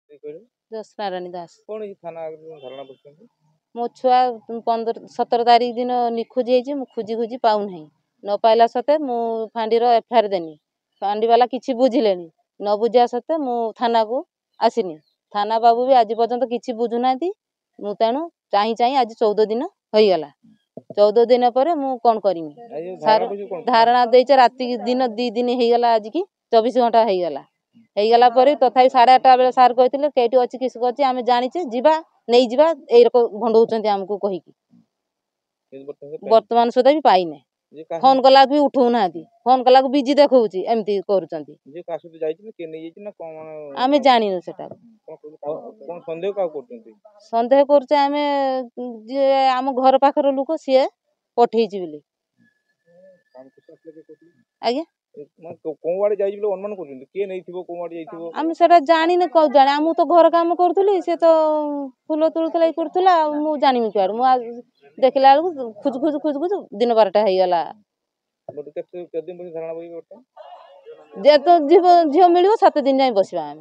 ଜ୍ୟୋତ୍ସ୍ନାରାଣୀ ଦାସ। कौन ये थाना धारणा बसुଛନ୍ତି? मो छुआ 15-17 तारीख दिन निखोज होइछि मु खोजी खोजी पाउ नहीं न पाइला सते मु फांडीर एफआईआर देनी फांडी वाला किछि बुझिलेनी न बुझिया सते मु थाना को आसिनी थाना बाबू भी आज पर्यंत किछि बुझु नांती मु तेणु चाहि चाहि आज 14 दिन होई गला 14 दिन पर मु कोन करिमी सर धारणा देइछ राति दिन 2 दिन होई गला आज की 24 घंटा होई गला पर तथापि 8:30 बेले सार कहथिले केटी अछि किस अछि आमे जानिचे जीवा नहीं जीवा ए रक भंडौचंती हमकु कहि वर्तमान सुधा भी पाइने फोन कला भी उठौ नाती फोन कला को बिजी देखौची एमती करूचंती जे कासु जाइछि के नै जाइछि ना कोन आमे जानिनो सेटा कोन संदेह का करचंती संदेह करचे आमे जे हम घर पाखर लोक सिए पठेइछि बिली आगे कोन वाडे जाइछि बिलो अनुमान करचंती के नै थिबो कोन वाडे जाइथिबो हम सेटा जानिने क जाने हम तो घर काम करथुली से तो फूल तुलतलाई करथुला मु जानिमी क्यार मु देखला खुज दिन 12टा होई गला बट के दिन बस धारणा बई बट जे तो झियो मिलियो 7 दिन जाई बसबा हम